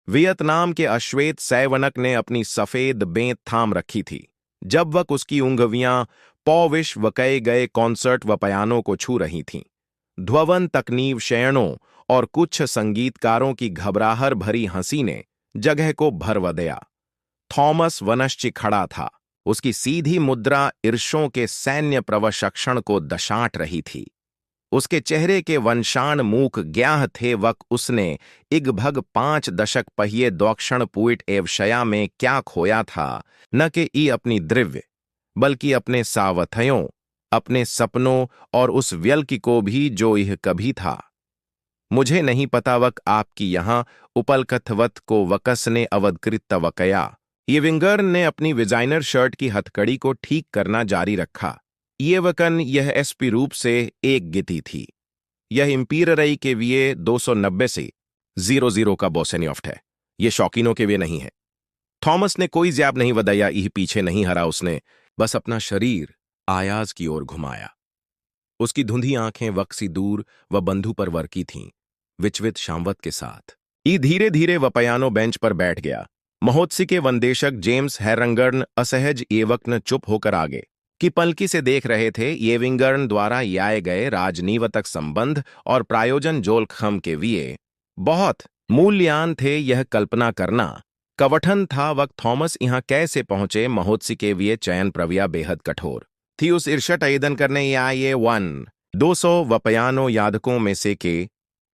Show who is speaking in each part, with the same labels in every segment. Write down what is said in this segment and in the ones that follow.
Speaker 1: Vietnam के अश्वेत सैवनक ने अपनी सफेद बेंत थाम रखी थी जब वक उसकी उंगलियां पौविश वकए गए कॉन्सर्ट व पयानों को छू रही थीं। ध्ववन तकनीव शयनों और कुछ संगीतकारों की घबराहट भरी हंसी ने जगह को भरव दिया। थॉमस वनश्चि खड़ा था। उसकी सीधी मुद्रा ईर्षों के सैन्य प्रवशक्षण को दशाट रही थी। उसके चेहरे के वंशाण मूक ग्याह थे वक उसने इगभग 5 दशक पहिए दौक्षण पुइट एवशया में क्या खोया था, न कि ई अपनी द्रव्य बल्कि अपने सावथयों, अपने सपनों और उस व्यल्कि को भी जो यह कभी था। मुझे नहीं पता वक आपकी यहां उपलकथवत को वकस ने अवधकृत वकया। येविंगर ने अपनी डिजाइनर शर्ट की हथकड़ी को ठीक करना जारी रखा। ये वकन यह एसपी रूप से एक गिती थी। यह इंपीरियरई के लिए 290 से 00 का बोसेनियोफ्ट है। यह शौकीनों के लिए नहीं है। थॉमस ने कोई ज़्याब नहीं वदया, यह पीछे नहीं हरा। उसने बस अपना शरीर आयाज की ओर घुमाया। उसकी धुंधी आंखें वक्सी दूर व बंधु पर वर्की थीं, विचवित शामवत के साथ। ई धीरे धीरे व पयानो बेंच पर बैठ गया। महोत्सी के वनदेशक जेम्स हैरंगर्न असहज एवक्न चुप होकर आगे कि पलकी से देख रहे थे। येविंगर्न द्वारा याए गए राजनीवतक संबंध और प्रायोजन जोलखम के लिए बहुत मूल्यान थे। यह कल्पना करना कवठन था वक्त थॉमस यहां कैसे पहुंचे। महोत्सी के लिए चयन प्रक्रिया बेहद कठोर थी। उस ईर्षट आवेदन करने या ये 200 वपयानो यादकों में से के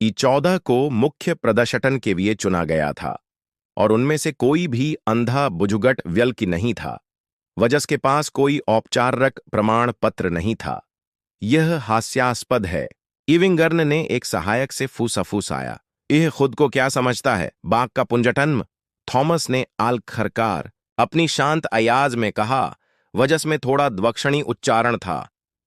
Speaker 1: ई 14 को मुख्य प्रदर्शटन के लिए चुना गया था और उनमें से कोई भी अंधा बुजुगट व्यल्कि नहीं था। वजस के पास कोई औपचारिक प्रमाण पत्र नहीं था। यह हास्यास्पद है। इविंगर्न ने एक सहायक से फूसफूस आया। यह खुद को क्या समझता है, बाग का पुंजटन्म? थॉमस ने आलखरकार अपनी शांत अयाज में कहा। वजस में थोड़ा द्वक्षणी उच्चारण था।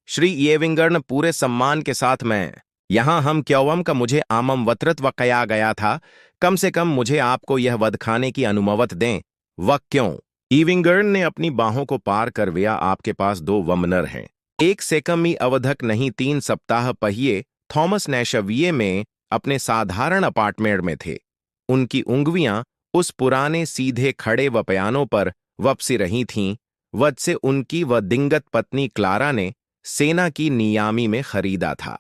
Speaker 1: श्री येविंगर्न, पूरे सम्मान के साथ मैं यहां हम क्यौवम का मुझे आममवत्रित्व कया गया था। कम से कम मुझे आपको यह वध खाने की अनुमवत दें। वह क्यों? ईविंगर्न ने अपनी बाहों को पार कर लिया। आपके पास 2 वमनर हैं। एक से कम ही अवधक नहीं, 3 सप्ताह पहिए थॉमस नैशविये में अपने साधारण अपार्टमेंट में थे। उनकी उंगलियां उस पुराने सीधे खड़े वपयानों पर वपसी रही थीं। वध से उनकी व दिंगत पत्नी क्लारा ने सेना की नियामी में खरीदा था।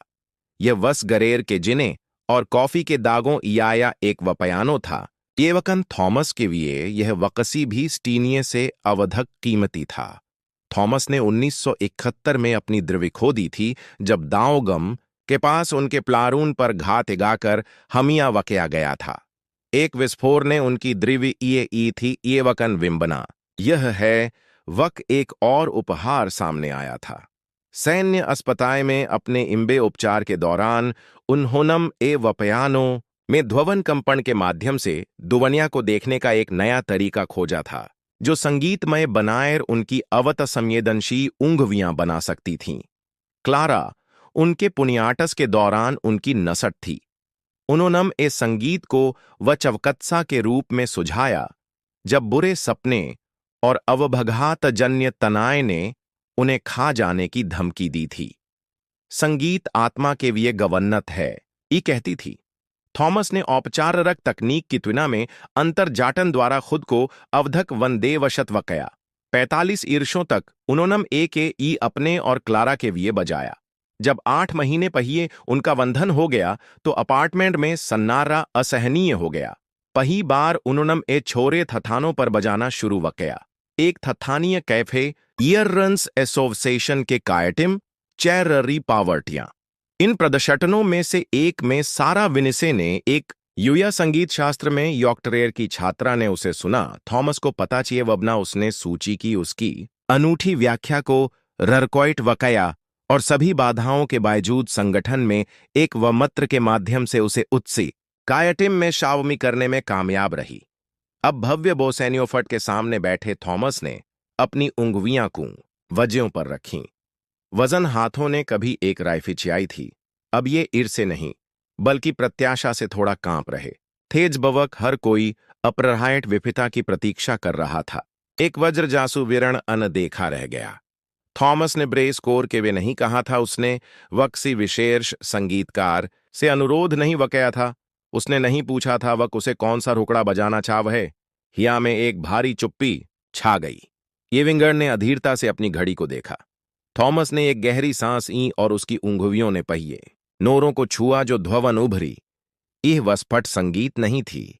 Speaker 1: यह वस गरेर के जिने और कॉफी के दागों इयाया एक वपयानो था। ये वकन थॉमस के लिए यह वकसी भी स्टीनिये से अवधक कीमती था। थॉमस ने 1971 में अपनी द्रव्य खो दी थी जब दाओगम के पास उनके प्लारून पर घात गाकर हमिया वकया गया था। एक विस्फोर ने उनकी द्रव्य ये ई थी। ये वकन विम्बना यह है। वक एक और उपहार सामने आया था। सैन्य अस्पताल में अपने इम्बे उपचार के दौरान उन्होंने ए वपयानो में ध्ववन कंपन के माध्यम से दुवनिया को देखने का एक नया तरीका खोजा था जो संगीतमय बनाएर उनकी अवत संवेदनशील उंगलियां बना सकती थीं। क्लारा उनके पुनियाटस के दौरान उनकी नसट थी। उन्होंने इस संगीत को वचवकत्सा के रूप में सुझाया जब बुरे सपने और अवभघातजन्य तनाव ने उन्हें खा जाने की धमकी दी थी। संगीत आत्मा के लिए गवर्नत है, ये कहती थी। थॉमस ने औपचारिक तकनीक की तुलना में अंतरजाटन द्वारा खुद को अवधक वनदेवशत वकया। 45 ईर्षों तक उन्होंने एक ई अपने और क्लारा के लिए बजाया। जब 8 महीने पहिए उनका बंधन हो गया तो अपार्टमेंट में सन्नारा असहनीय हो गया। पही बार उन्होंने ए छोरे थथानों पर बजाना शुरू वकया। एक थथानीय कैफे ईयररन्स एसोसिएशन के कायटिम चैररी पावर्टियां। इन प्रदर्शनों में से एक में सारा विनिसे ने एक यूया संगीत शास्त्र में यॉक्टरेयर की छात्रा ने उसे सुना। थॉमस को पता चाहिए वबना उसने सूची की उसकी अनूठी व्याख्या को ररकॉइट वकया और सभी बाधाओं के बावजूद संगठन में एक वमत्र के माध्यम से उसे उत्सी कायटिम में शावमी करने में कामयाब रही। अब भव्य बोसेनियोफट के सामने बैठे थॉमस ने अपनी उंगलियां को वजों पर रखीं। वजन हाथों ने कभी एक राइफल चियाई थी। अब ये ईर्ष्या नहीं बल्कि प्रत्याशा से थोड़ा कांप रहे तेज बवक। हर कोई अप्रहायट विफिता की प्रतीक्षा कर रहा था। एक वज्र जासु विरण अनदेखा रह गया। थॉमस ने ब्रेस कोर के वे नहीं कहा था। उसने वक्सी विशेष संगीतकार से अनुरोध नहीं वकया था। उसने नहीं पूछा था वक उसे कौन सा रोकड़ा बजाना चाह है। हिया में एक भारी चुप्पी छा गई। येविंगर ने अधीरता से अपनी घड़ी को देखा। थॉमस ने एक गहरी सांस ली और उसकी उँगलियों ने पहिए नोरों को छुआ जो ध्ववन उभरी। यह वस्फट संगीत नहीं थी,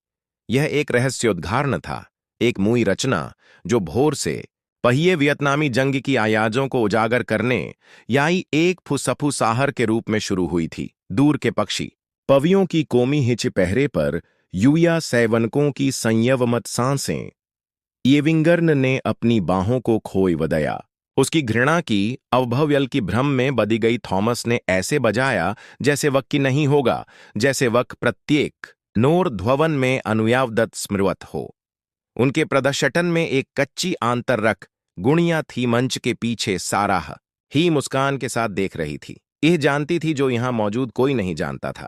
Speaker 1: यह एक रहस्योद्गारण था, एक मुई रचना जो भोर से पहिए वियतनामी जंग की आयाजों को उजागर करने याई एक फुसफुसाहर के रूप में शुरू हुई थी। दूर के पक्षी पवियों की कोमी हिच पहरे पर यूया सैवनकों की संयमवत सांसें। येविंगर्न ने अपनी बाहों को खोई वदया। उसकी घृणा की अवभव्यल की भ्रम में बदी गई थॉमस ने ऐसे बजाया जैसे वक की नहीं होगा, जैसे वक प्रत्येक नोर ध्ववन में अनुयावदत्त स्मृवत हो। उनके प्रदर्शटन में एक कच्ची आंतररख गुणिया थी। मंच के पीछे साराह ही मुस्कान के साथ देख रही थी। यह जानती थी जो यहां मौजूद कोई नहीं जानता था।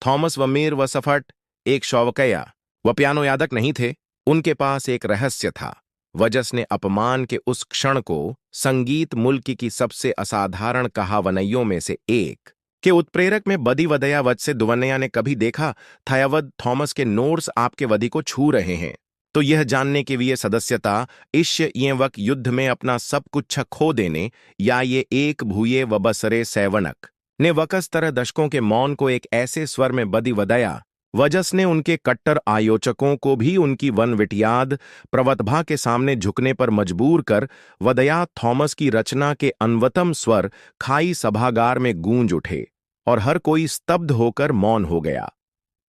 Speaker 1: थॉमस व मीर व सफट एक शौवकया व पियानो यादक नहीं थे। उनके पास एक रहस्य था। वजस ने अपमान के उस क्षण को संगीत मुल्क की सबसे असाधारण कहावनइयों में से एक के उत्प्रेरक में बदी वदया वज से दुवन्या ने कभी देखा था अवध थॉमस के नोट्स आपके वधि को छू रहे हैं, तो यह जानने के लिए सदस्यता इश्य ये वक युद्ध में अपना सब कुछ खो देने या ये एक भूये व बसरे सैवनक ने वकस तरह दशकों के मौन को एक ऐसे स्वर में बदी वदया वजस ने उनके कट्टर आयोचकों को भी उनकी वनविटियाद प्रवतभा के सामने झुकने पर मजबूर कर वदया थॉमस की रचना के अन्वतम स्वर खाई सभागार में गूंज उठे और हर कोई स्तब्ध होकर मौन हो गया।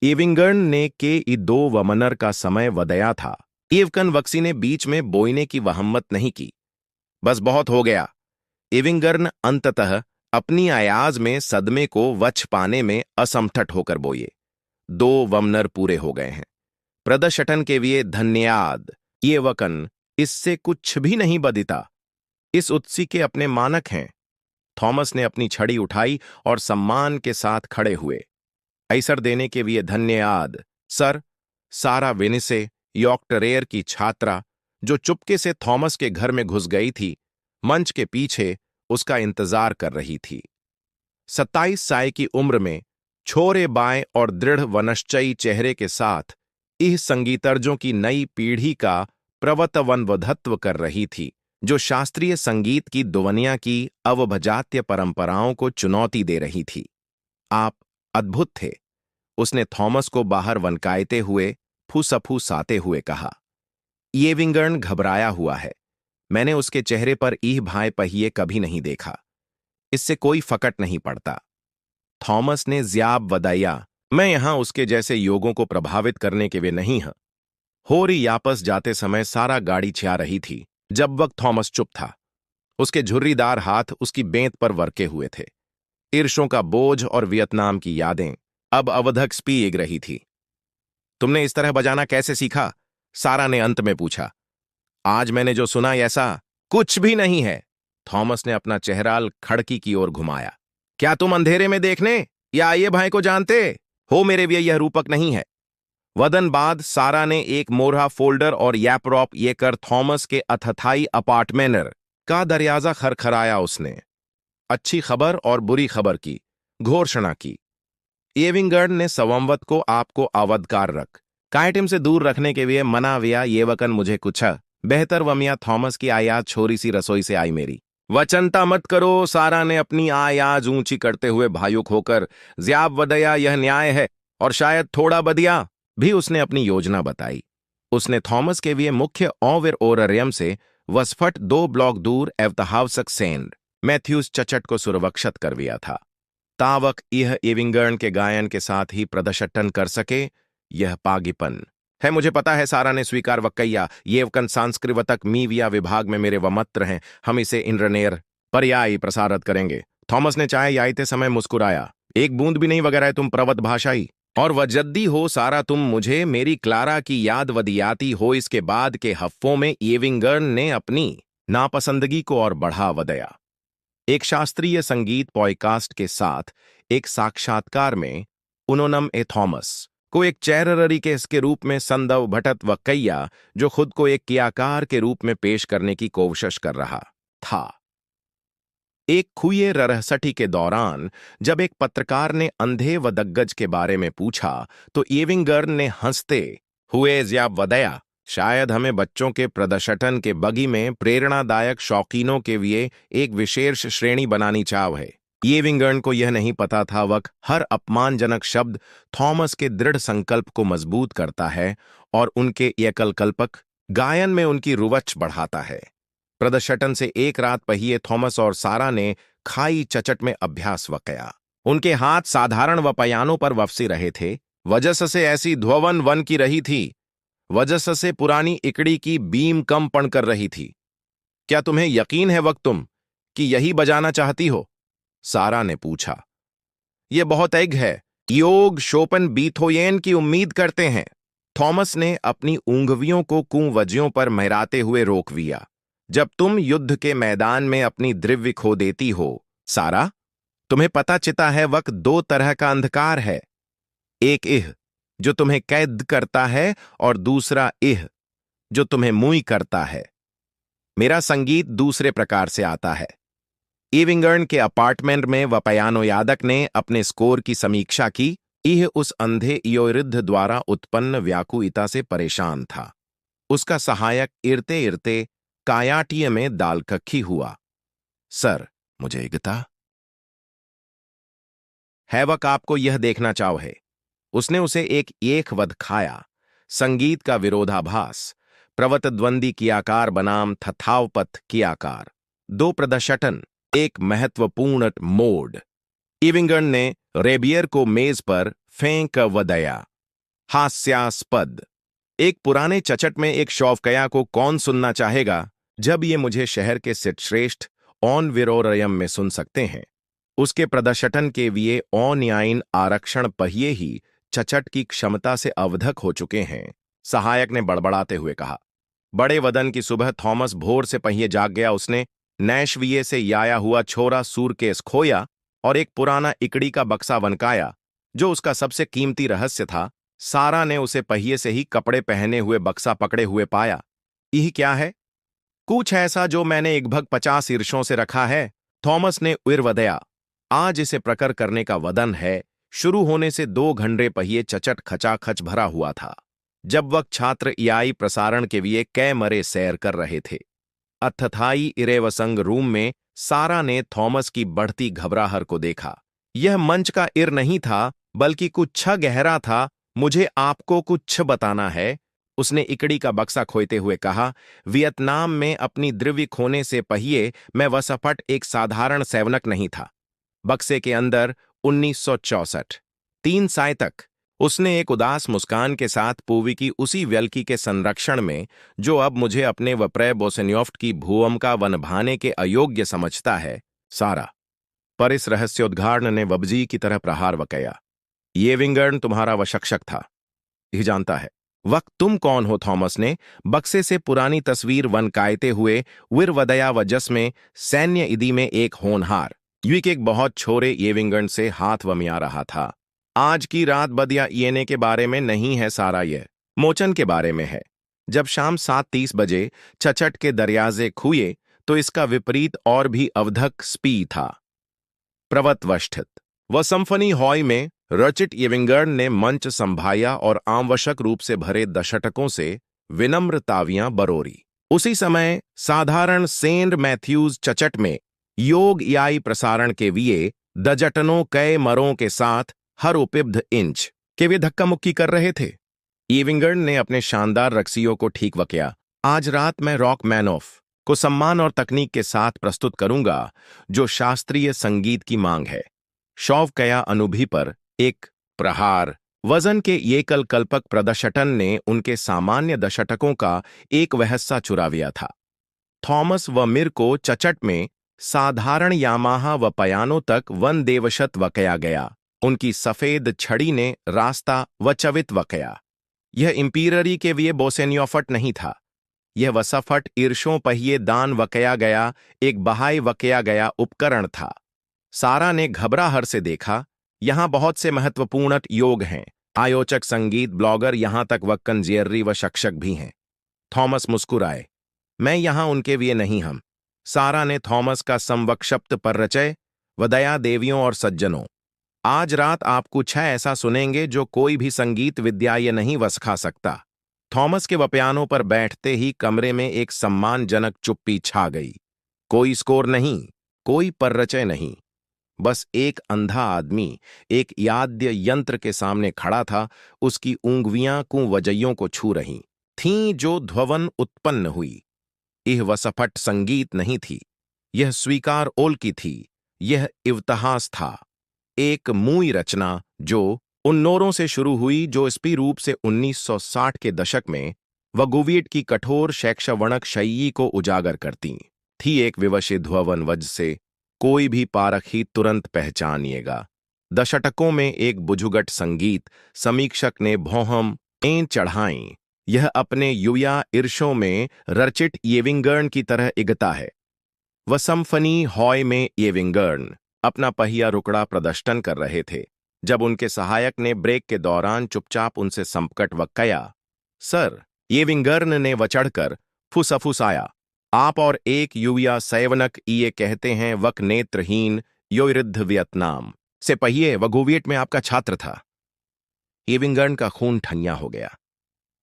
Speaker 1: येविंगर्न ने के ई दो वमनर का समय वदया था। एवकन वक्सी ने बीच में बोयने की वहम्मत नहीं की। बस बहुत हो गया। येविंगर्न अंततः अपनी आयाज में सदमे को वच पाने में असमठट होकर बोये। 2 वमनर पूरे हो गए हैं। प्रदर्शटन के लिए धन्यवाद। ये वकन इससे कुछ भी नहीं बदिता। इस उत्सी के अपने मानक हैं। थॉमस ने अपनी छड़ी उठाई और सम्मान के साथ खड़े हुए। ऐसर देने के लिए धन्यवाद सर। सारा वेनिसे यॉर्कटरेयर की छात्रा जो चुपके से थॉमस के घर में घुस गई थी, मंच के पीछे उसका इंतजार कर रही थी। 27 साल की उम्र में छोरे बाएं और दृढ़ वनश्चयी चेहरे के साथ इह संगीतर्जों की नई पीढ़ी का प्रवतवनवधत्व कर रही थी, जो शास्त्रीय संगीत की दुवनिया की अवभजात्य परंपराओं को चुनौती दे रही थी। आप अद्भुत थे, उसने थॉमस को बाहर वनकायते हुए फूसफूसाते हुए कहा। येविंगर्न घबराया हुआ है। मैंने उसके चेहरे पर ईह भाई पहिए कभी नहीं देखा। इससे कोई फकट नहीं पड़ता। थॉमस ने ज़्याब वदाया, मैं यहां उसके जैसे योगों को प्रभावित करने के वे नहीं हूं। होरी यापस जाते समय सारा गाड़ी छिया रही थी जब वक्त थॉमस चुप था। उसके झुर्रीदार हाथ उसकी बेंत पर वर्के हुए थे। ईर्षों का बोझ और वियतनाम की यादें अब अवधक पीग रही थी। तुमने इस तरह बजाना कैसे सीखा? सारा ने अंत में पूछा। आज मैंने जो सुना ऐसा कुछ भी नहीं है। थॉमस ने अपना चेहरा खड़की की ओर घुमाया। क्या तुम अंधेरे में देखने या आइए भाई को जानते हो? मेरे लिए यह रूपक नहीं है। वदन बाद सारा ने एक मोरहा फोल्डर और यैपरॉप ये कर थॉमस के अथथाई अपार्टमेंटर का दरवाजा खरखराया। उसने अच्छी खबर और बुरी खबर की घोषणा की। येविंगर्न ने संवत को आपको अवधकार रख कायटिम से दूर रखने के लिए मना विया। ये वकन मुझे कुछ बेहतर वमिया थॉमस की आयाज छोरी सी रसोई से आई मेरी। वचनता मत करो। सारा ने अपनी आयाज ऊंची करते हुए भायुक होकर ज़्याब वदया, यह न्याय है और शायद थोड़ा बदिया भी। उसने अपनी योजना बताई। उसने थॉमस के लिए मुख्य ओविर ओररियम से वसफट 2 ब्लॉक दूर एवतहावसक सेंड मैथ्यूज चचट को सुरवक्षत कर दिया था, तावक यह येविंगर्न के गायन के साथ ही प्रदर्शटन कर सके। यह पागीपन है, मुझे पता है। सारा ने स्वीकार वक्कैया। येवकन सांस्कृवतक मीविया विभाग में मेरे वमत्र हैं। हम इसे इंद्रनेर पर्यायी प्रसारित करेंगे। थॉमस ने चाय याइते समय मुस्कुराया। एक बूंद भी नहीं वगैरह तुम प्रवत भाषाई और वजद्दी हो सारा। तुम मुझे मेरी क्लारा की याद वदियाती हो। इसके बाद के हफ्तों में येविंगर्न ने अपनी नापसंदगी को और बढ़ा वदया। एक शास्त्रीय संगीत पॉडकास्ट के साथ एक साक्षात्कार में उन्होंने ए थॉमस को एक चैरररी के इसके रूप में संदव भटत वक्कैया, जो खुद को एक कियाकार के रूप में पेश करने की कोशिश कर रहा था। एक खुए ररहसठी के दौरान जब एक पत्रकार ने अंधे व दग्गज के बारे में पूछा तो एविंगर्न ने हंसते हुए या वदया शायद हमें बच्चों के प्रदर्शटन के बगी में प्रेरणादायक शौकीनों के लिए एक विशेष श्रेणी बनानी चाव है। एविंगर्न को यह नहीं पता था वह हर अपमानजनक शब्द थॉमस के दृढ़ संकल्प को मजबूत करता है और उनके एकलकल्पक गायन में उनकी रुवच बढ़ाता है। प्रदर्शटन से एक रात पहिए थॉमस और सारा ने खाई चचट में अभ्यास वकया। उनके हाथ साधारण वपयानों पर वफसी रहे थे, वजह से ऐसी ध्ववन वन की रही थी, वजह से पुरानी इकड़ी की बीम कम पड़ कर रही थी। क्या तुम्हें यकीन है वक्त तुम कि यही बजाना चाहती हो? सारा ने पूछा। यह बहुत एग है। योग शोपन बीथोयेन की उम्मीद करते हैं। थॉमस ने अपनी ऊंगवियों को कुंवजियों पर महराते हुए रोक दिया। जब तुम युद्ध के मैदान में अपनी द्रव्य खो देती हो सारा, तुम्हें पता चिता है वक्त दो तरह का अंधकार है, एक इह जो तुम्हें कैद करता है और दूसरा इह जो तुम्हें मुई करता है। मेरा संगीत दूसरे प्रकार से आता है। एविंगर्न के अपार्टमेंट में वपयानो यादक ने अपने स्कोर की समीक्षा की। यह उस अंधे इयोरिद्ध द्वारा उत्पन्न व्याकुलता से परेशान था। उसका सहायक इरते इरते कायाटीय में दालकक्खी हुआ। सर, मुझे इगता हैवक आपको यह देखना चाव है। उसने उसे एक वध खाया। संगीत का विरोधाभास, प्रवतद्वंदी की आकार बनाम थथावपथ की आकार, दो प्रदर्शटन, एक महत्वपूर्ण मोड। एविंगर्न ने रेबियर को मेज पर फेंक वदया। हास्यास्पद। एक पुराने चचट में एक शौफकया को कौन सुनना चाहेगा जब ये मुझे शहर के सिटश्रेष्ठ ऑन विरोरयम में सुन सकते हैं। उसके प्रदर्शटन के लिए अन्यायीन आरक्षण पहिए ही चचट की क्षमता से अवधक हो चुके हैं। सहायक ने बड़बड़ाते हुए कहा। बड़े वदन की सुबह थॉमस भोर से पहिए जाग गया। उसने नैशविये से आया हुआ छोरा सूरकेस खोया और एक पुराना इकड़ी का बक्सा वनकाया जो उसका सबसे कीमती रहस्य था। सारा ने उसे पहिए से ही कपड़े पहने हुए बक्सा पकड़े हुए पाया। यह क्या है? कुछ ऐसा जो मैंने लगभग 50 ईर्षों से रखा है। थॉमस ने उर्वदया। आज इसे प्रकर करने का वदन है। शुरू होने से 2 घंटे पहिए चचट खचाखच भरा हुआ था। जब वह छात्र ईआई प्रसारण के लिए कै मरे सैर कर रहे थे। अथथाई इरेवसंग रूम में सारा ने थॉमस की बढ़ती घबराहट को देखा। यह मंच का इर नहीं था बल्कि कुछ गहरा था। मुझे आपको कुछ बताना है, उसने इकड़ी का बक्सा खोते हुए कहा। वियतनाम में अपनी द्रव्य खोने से पहिए मैं वसफट एक साधारण सैवनक नहीं था। बक्से के अंदर 1964 3 साय तक। उसने एक उदास मुस्कान के साथ पूवी की उसी व्यल्की के संरक्षण में जो अब मुझे अपने वप्रय बोसेन्योफ्ट की भूम का वनभाने के अयोग्य समझता है। सारा पर इस रहस्योद्घाटन ने वब्जी की तरह प्रहार वकया। ये विंगर्न तुम्हारा वशक्षक था, यह जानता है। वक्त तुम कौन हो? थॉमस ने बक्से से पुरानी तस्वीर वनकायते हुए विरवदया वजस में सैन्य इदी में एक होनहार युक एक बहुत छोरे येविंगर्न से हाथ वमिया रहा था। आज की रात बदिया येने के बारे में नहीं है सारा, यह मोचन के बारे में है। जब शाम 7:30 बजे चचट के दरियाजे खुए तो इसका विपरीत और भी अवधक स्पी था। प्रवतवस्थित व संफनी हॉय में रचित येविंगर्न ने मंच संभाया और आवश्यक रूप से भरे दशटकों से विनम्रतावियां बरोरी। उसी समय साधारण सेंट मैथ्यूज चचट में योग ईआई प्रसारण के लिए दजटनों कई मरों के साथ हर उपलब्ध इंच के वे धक्का मुक्की कर रहे थे। येविंगर्न ने अपने शानदार रक्सियों को ठीक वकिया। आज रात मैं रॉक मैनोफ को सम्मान और तकनीक के साथ प्रस्तुत करूंगा जो शास्त्रीय संगीत की मांग है। शौफकया अनुभि पर एक प्रहार वजन के एकल कल्पक प्रदर्शटन ने उनके सामान्य दशटकों का एक वहस्सा चुराविया था। थॉमस व मिर को चचट में साधारण यामाहा व पयानो तक वन देवशत वकया गया। उनकी सफेद छड़ी ने रास्ता व चवित वकया। यह इंपीररी के लिए बोसेन्योफट नहीं था। यह वसफट ईर्षों पहिए दान वकया गया एक बहाई वकया गया उपकरण था। सारा ने घबराहट से देखा। यहां बहुत से महत्वपूर्ण योग हैं। आयोचक, संगीत, ब्लॉगर, यहां तक वक्कन जियर्री व शिक्षक भी हैं। थॉमस मुस्कुराए। मैं यहां उनके लिए नहीं, हम सारा ने थॉमस का समवक्षप्त पररचय व दया देवियों और सज्जनों, आज रात आप कुछ है ऐसा सुनेंगे जो कोई भी संगीत विद्या ये नहीं वसखा सकता। थॉमस के वप्यानों पर बैठते ही कमरे में एक सम्मानजनक चुप्पी छा गई। कोई स्कोर नहीं, कोई पररचय नहीं, बस एक अंधा आदमी एक याद्य यंत्र के सामने खड़ा था। उसकी ऊंगलियां कुंवजइयों को छू रही थीं जो ध्ववन उत्पन्न हुई। यह वसफट संगीत नहीं थी, यह स्वीकार ओल की थी, यह इव्तहास था। एक मूई रचना जो उन नोरों से शुरू हुई जो स्पी रूप से 1960 के दशक में वगुवियट की कठोर शैक्षवणक शैली को उजागर करती थी। एक विवश ध्ववन वज से कोई भी पारखी तुरंत पहचानिएगा। दशटकों में एक बुझुगट संगीत समीक्षक ने भौहम एं चढ़ाई। यह अपने युया ईर्षों में रचिट येविंगर्न की तरह इगता है। वह सिम्फनी हॉय में येविंगर्न अपना पहिया रुकड़ा प्रदर्शन कर रहे थे जब उनके सहायक ने ब्रेक के दौरान चुपचाप उनसे संपकट वक्कया। सर, येविंगर्न ने वचड़कर फुसफुसाया, आप और एक युवा सैवनक ये कहते हैं वक नेत्रहीन योरिद्ध वियतनाम से पहिए वगोवियट में आपका छात्र था। येविंगर्न का खून ठन्या हो गया।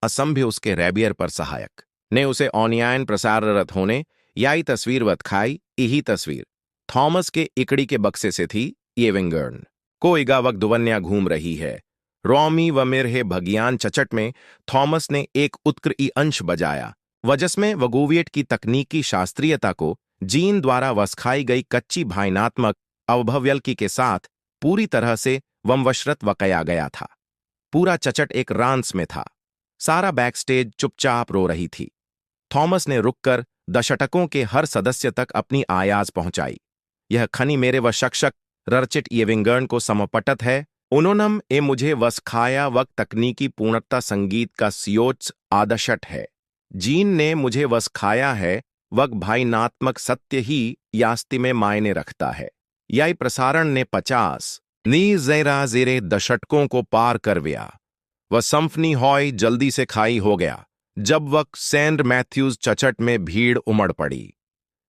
Speaker 1: असंभ्य उसके रैबियर पर सहायक ने उसे ऑनयायन प्रसाररत होने याई तस्वीरवत खाई। यही तस्वीर थॉमस के इकड़ी के बक्से से थी। येविंगर्न को इगावक दुवन्या घूम रही है। रॉमी व मिरहे भगियान चचट में थॉमस ने एक उत्कृई अंश बजाया। वजस में वगोवियट की तकनीकी शास्त्रीयता को जीन द्वारा वसखाई गई कच्ची भावनात्मक अवभव्यल्की के साथ पूरी तरह से वमवशरत वकया गया था। पूरा चचट एक रांस में था। सारा बैकस्टेज चुपचाप रो रही थी। थॉमस ने रुककर दशटकों के हर सदस्य तक अपनी आयाज पहुंचाई। यह खनी मेरे व शक्षक रचिट येविंगर्न को समपटत है। उन्होंने ए मुझे वसखाया वक तकनीकी पूर्णता संगीत का सियोच आदशट है। जीन ने मुझे वसखाया है वक भाईनात्मक सत्य ही यास्ति में मायने रखता है। याई प्रसारण ने 50 नी ज़ेरा ज़ेरे दशटकों को पार करविया। वह सिम्फनी हॉय जल्दी से खाई हो गया जब वक सेंट मैथ्यूज चचट में भीड़ उमड़ पड़ी।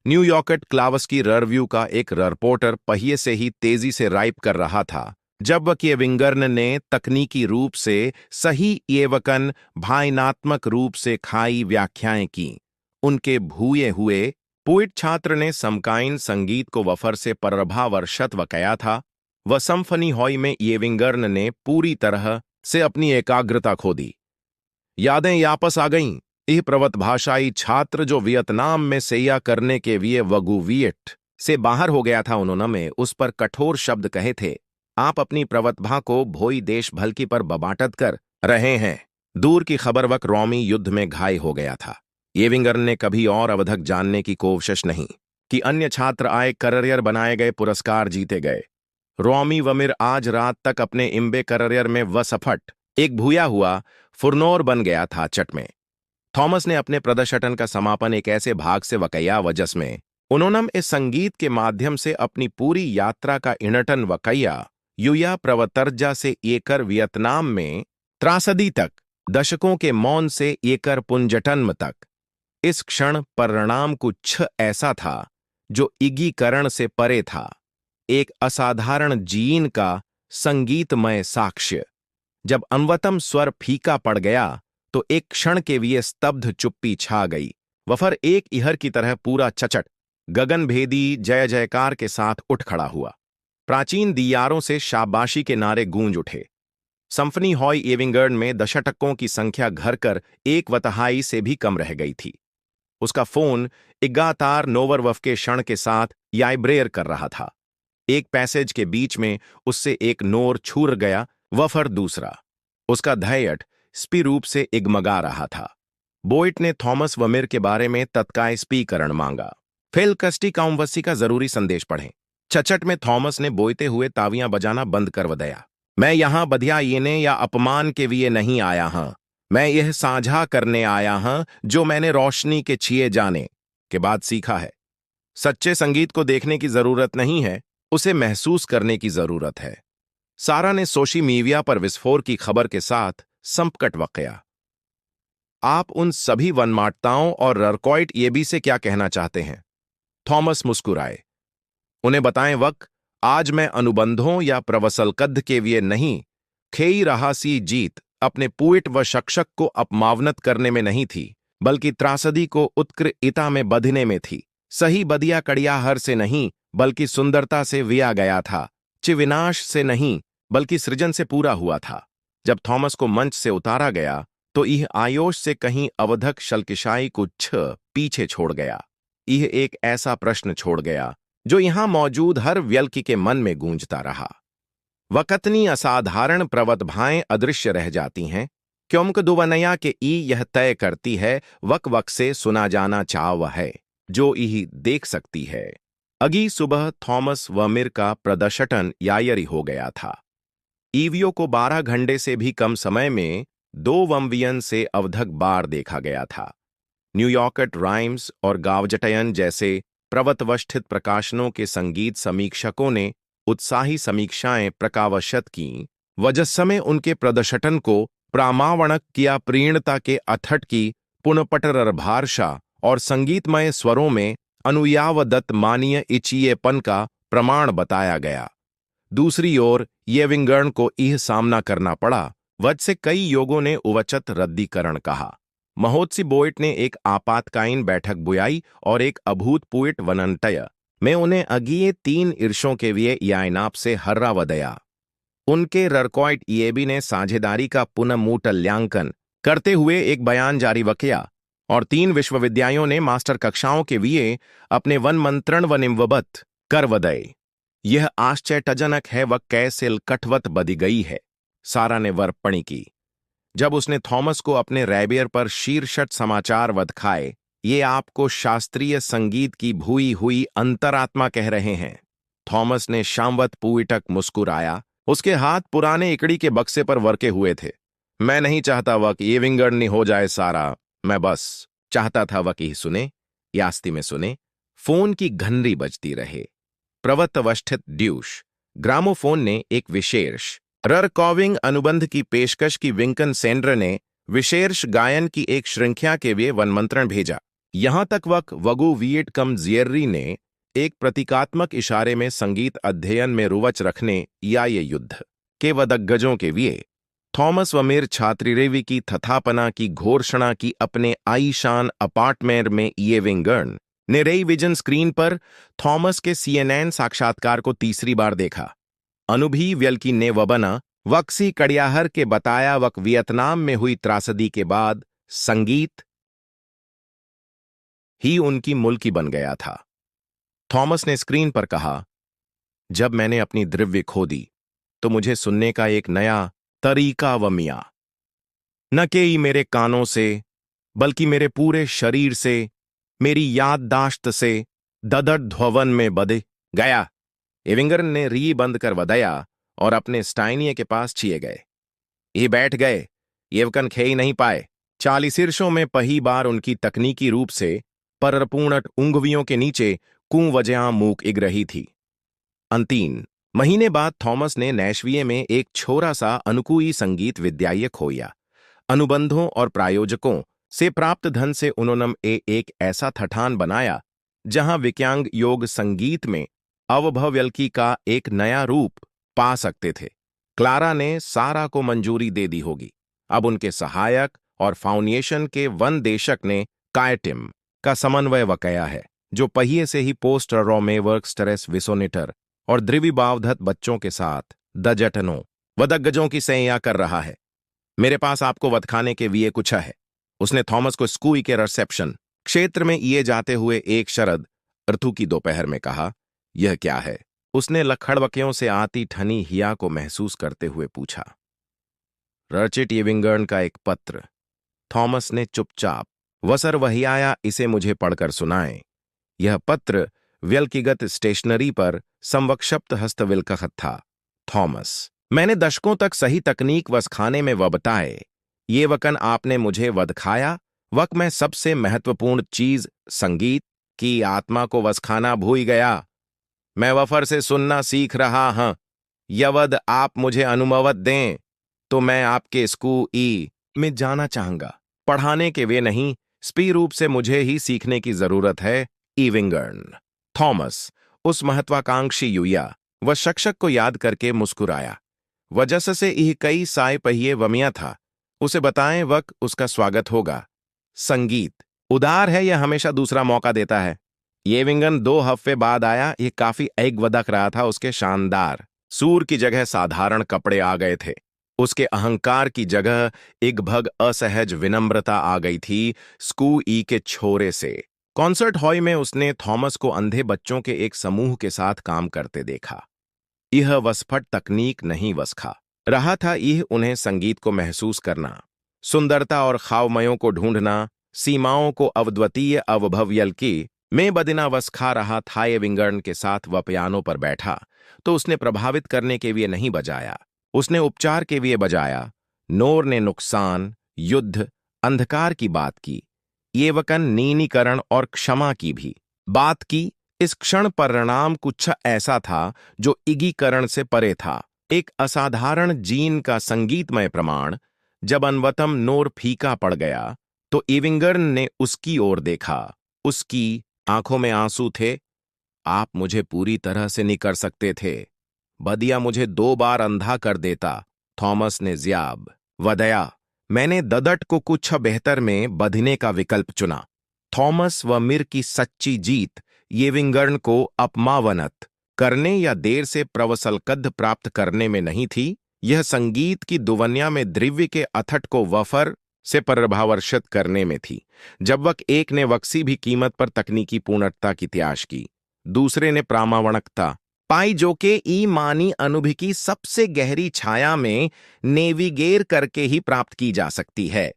Speaker 1: न्यूयॉर्कट क्लावस्की रिव्यू का एक रिपोर्टर पहिए से ही तेजी से राइप कर रहा था जब वक येविंगर्न ने तकनीकी रूप से सही एवकन भावनात्मक रूप से खाई व्याख्याएं की। उनके भूये हुए पोइट छात्र ने समकालीन संगीत को वफर से प्रभावर्षत वकया था। वह सिम्फनी हॉय में येविंगर्न ने पूरी तरह से अपनी एकाग्रता खो दी। यादें वापस आ गईं। यह प्रवतभाषाई छात्र जो वियतनाम में सैया करने के लिए वगुवियट से बाहर हो गया था, उन्होंने उस पर कठोर शब्द कहे थे। आप अपनी प्रवतभा को भोई देश भलकी पर बबाटत कर रहे हैं। दूर की खबर वक रॉमी युद्ध में घायल हो गया था। येविंगर्न ने कभी और अवधक जानने की कोशिश नहीं कि अन्य छात्र आए करियर बनाए गए पुरस्कार जीते गए। रॉमी वमिर आज रात तक अपने इम्बे करियर में वसफट एक भूया हुआ फुरनोर बन गया था चट में। थॉमस ने अपने प्रदर्शन का समापन एक ऐसे भाग से वकया वजस में उन्होंने इस संगीत के माध्यम से अपनी पूरी यात्रा का इनटन वकया युया प्रवतर्जा से एकर वियतनाम में त्रासदी तक, दशकों के मौन से एकर पुंजटन्म तक। इस क्षण परिणाम कुछ ऐसा था जो इगीकरण से परे था, एक असाधारण जीन का संगीतमय साक्ष्य। जब अनवतम स्वर फीका पड़ गया तो एक क्षण के लिए स्तब्ध चुप्पी छा गई। वफर एक इहर की तरह पूरा चचट गगनभेदी जय जयकार के साथ उठ खड़ा हुआ। प्राचीन दियारों से शाबाशी के नारे गूंज उठे। सिम्फनी हॉय येविंगर्न में दशटकों की संख्या घरकर एक वतहाई से भी कम रह गई थी। उसका फोन इगातार नोवरवफ के क्षण के साथ याइब्रेयर कर रहा था। एक पैसेज के बीच में उससे एक नोर छूर गया, वफर दूसरा। उसका धैर्य स्पी रूप से इगमगा रहा था। बोइट ने थॉमस वमिर के बारे में तत्काय स्पीकरण मांगा। फिल कस्टी काउंवसी का जरूरी संदेश पढ़ें। चचट में थॉमस ने बोयते हुए तावियां बजाना बंद कर वदया। मैं यहां बधिया येने या अपमान के लिए नहीं आया हूं। मैं यह साझा करने आया हूं जो मैंने रोशनी के छिए जाने के बाद सीखा है। सच्चे संगीत को देखने की जरूरत नहीं है, उसे महसूस करने की जरूरत है। सारा ने सोशी मीविया पर विस्फोट की खबर के साथ संपकट वकया। आप उन सभी वनमाटताओं और ररकॉइट येबी से क्या कहना चाहते हैं? थॉमस मुस्कुराए। उन्हें बताएं वक, आज मैं अनुबंधों या प्रवसलकद्ध के लिए नहीं, खेई रहा सी जीत अपने पुइट व शक्षक को अपमावनत करने में नहीं थी, बल्कि त्रासदी को उत्कृ में बधने में थी। सही बदिया कड़ियाहर से नहीं, बल्कि सुंदरता से विया गया था। विनाश से नहीं, बल्कि सृजन से पूरा हुआ था। जब थॉमस को मंच से उतारा गया तो यह आयोश से कहीं अवधक शल्किशाई को पीछे छोड़ गया। यह एक ऐसा प्रश्न छोड़ गया जो यहां मौजूद हर व्यक्ति के मन में गूंजता रहा। वकतनी असाधारण प्रवतभाएं अदृश्य रह जाती हैं, क्योंक दुवनया के ई यह तय करती है वक वक से सुना जाना चाव है, जो ई देख सकती है। अगी सुबह थॉमस वर्मिर का प्रदर्शटन यायरी हो गया था। ईवीओ को 12 घंटे से भी कम समय में 2 वम्वियन से अवधक बार देखा गया था। न्यूयॉर्कट राइम्स और गावजटयन जैसे प्रवतवस्थित प्रकाशनों के संगीत समीक्षकों ने उत्साही समीक्षाएं प्रकावशत की, वजस्समय उनके प्रदर्शटन को प्रामाणक किया प्रीणता के अथट की पुनपटरभाषा और संगीतमय स्वरों में अनुयावदत्त मानीय इचिएपन का प्रमाण बताया गया। दूसरी ओर येविंगर्न को यह सामना करना पड़ा, वज से कई योगों ने उवचत रद्दीकरण कहा। महोत्सी बोइट ने एक आपातकालीन बैठक बुलाई और एक अभूतपूर्व वनंतय में उन्हें अगिए 3 ईर्षों के लिए यायनाप से हर्रावदया। उनके ररकॉइट ईएबी ने साझेदारी का पुनर्मूल्यांकन करते हुए एक बयान जारी किया और 3 विश्वविद्यालयों ने मास्टर कक्षाओं के लिए अपने वन मंत्रण व निम्वबत कर वदय। यह आश्चर्यजनक है वह कैसे कठवत बदी गई है, सारा ने वर्पणी की। जब उसने थॉमस को अपने रैबियर पर शीर्षट समाचार वध खाए, ये आपको शास्त्रीय संगीत की भूई हुई अंतरात्मा कह रहे हैं। थॉमस ने शामवत पूइटक मुस्कुराया। उसके हाथ पुराने इकड़ी के बक्से पर वर्के हुए थे। मैं नहीं चाहता वह कि येविंगर्न हो जाए सारा, मैं बस चाहता था वह कि सुने, यास्ती में सुने। फोन की घंटी बजती रहे। प्रवतवस्थित ड्यूश ग्रामोफोन ने एक विशेष ररकॉविंग अनुबंध की पेशकश की। विंकन सेंड्र ने विशेष गायन की एक श्रृंखला के लिए वनमंत्रण भेजा। यहां तक वक वगु विएट कम जियर्री ने एक प्रतीकात्मक इशारे में संगीत अध्ययन में रुवच रखने या ये युद्ध के वदग्गजों के लिए थॉमस वर्मिर छात्रीरेवी की तथापना की घोषणा की अपने आईशान अपार्टमेंट में येविंगर्न ने टेलीविजन स्क्रीन पर थॉमस के CNN साक्षात्कार को तीसरी बार देखा। अनुभवी व्यक्ति ने वबना वक्सी कड़ियाहर के बताया वक वियतनाम में हुई त्रासदी के बाद संगीत ही उनकी मुल्की बन गया था। थॉमस ने स्क्रीन पर कहा, जब मैंने अपनी द्रव्य खो दी तो मुझे सुनने का एक नया तरीका व मिया, न केई मेरे कानों से बल्कि मेरे पूरे शरीर से, मेरी याददाश्त से ददड़ ध्वन में बदे गया। येविंगर्न ने री बंद कर वदया और अपने स्टाइनिये के पास छिए गए। ये बैठ गए। येवकन खेई नहीं पाए। 40 शीर्षों में पही बार उनकी तकनीकी रूप से परपूर्ण उंगवियों के नीचे कुंवजया मूक इग रही थी। अंतीन महीने बाद थॉमस ने नैशविये में एक छोरा सा अनुकूई संगीत विद्यालय खोया। अनुबंधों और प्रायोजकों से प्राप्त धन से उन्होंने एक ऐसा ठठान बनाया जहां विज्ञान योग संगीत में अवभव्यल्की का एक नया रूप पा सकते थे। क्लारा ने सारा को मंजूरी दे दी होगी। अब उनके सहायक और फाउंडेशन के वन देशक ने कायटिम का समन्वय वकया है, जो पहिए से ही पोस्ट रोमेवर्क स्ट्रेस विसोनेटर और द्रिविबावधत बच्चों के साथ दजटनों वदग्गजों की सैया कर रहा है। मेरे पास आपको वधखाने के लिए कुछ है। उसने थॉमस को स्कूई के रिसेप्शन क्षेत्र में ये जाते हुए एक शरद ऋतु की दोपहर में कहा। यह क्या है? उसने लखड़बकियों से आती ठनी हिया को महसूस करते हुए पूछा। रचिट येविंगर्न का एक पत्र। थॉमस ने चुपचाप वसर वहियाया, इसे मुझे पढ़कर सुनाएं। यह पत्र व्यक्तिगत स्टेशनरी पर संवक्षप्त हस्तविलखत था। थॉमस, मैंने दशकों तक सही तकनीक वस खाने में वबताए। ये वकन आपने मुझे वध खाया, वक मैं सबसे महत्वपूर्ण चीज संगीत की आत्मा को वस खाना भूल गया। मैं वफर से सुनना सीख रहा हूं। यवद आप मुझे अनुमवत दें तो मैं आपके स्कूई में जाना चाहूंगा। पढ़ाने के वे नहीं, स्पी रूप से मुझे ही सीखने की जरूरत है। येविंगर्न। थॉमस, उस महत्वाकांक्षी युवा, वह शिक्षक को याद करके मुस्कुराया। वजह से यह कई साय पहिए वमिया था। उसे बताएं वक्त उसका स्वागत होगा। संगीत उदार है, यह हमेशा दूसरा मौका देता है। ये विंगन 2 हफ्ते बाद आया। यह काफी ऐग रहा था। उसके शानदार सूर की जगह साधारण कपड़े आ गए थे। उसके अहंकार की जगह एक भग असहज विनम्रता आ गई थी। स्कू ई के छोरे से कॉन्सर्ट हॉल में उसने थॉमस को अंधे बच्चों के एक समूह के साथ काम करते देखा। यह वसफट तकनीक नहीं वसखा रहा था। यह उन्हें संगीत को महसूस करना, सुंदरता और खावमयों को ढूंढना, सीमाओं को अद्वितीय अवभव्यल की में बदिना वसखा रहा था। ये विंगर्न के साथ वह पियानो पर बैठा तो उसने प्रभावित करने के लिए नहीं बजाया, उसने उपचार के लिए बजाया। नोर ने नुकसान, युद्ध, अंधकार की बात की। ये वकन नीनीकरण और क्षमा की भी बात की। इस क्षण परिणाम कुछ ऐसा था जो इगीकरण से परे था, एक असाधारण जीन का संगीतमय प्रमाण। जब अनवतम नोर फीका पड़ गया तो इविंगर्न ने उसकी ओर देखा। उसकी आंखों में आंसू थे। आप मुझे पूरी तरह से नहीं कर सकते थे। बदिया मुझे 2 बार अंधा कर देता। थॉमस ने ज़्याब वदया, मैंने ददट को कुछ बेहतर में बधने का विकल्प चुना। थॉमस व मिर की सच्ची जीत येविंगर्न को अपमावनत करने या देर से प्रवसलकद्ध प्राप्त करने में नहीं थी। यह संगीत की दुवन्या में द्रव्य के अथट को वफर से प्रभावर्षित करने में थी। जब वक एक ने वक्सी भी कीमत पर तकनीकी पूर्णता की त्याग की, दूसरे ने प्रामाणिकता पाई जो के ई मानी अनुभव की सबसे गहरी छाया में नेविगेर करके ही प्राप्त की जा सकती है।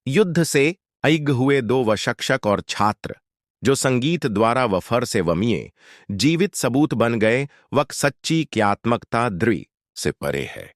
Speaker 1: युद्ध से ऐग हुए 2 वशिक्षक और छात्र जो संगीत द्वारा वफर से वमिए जीवित सबूत बन गए, वक सच्ची क्रियात्मकता द्रि से परे है।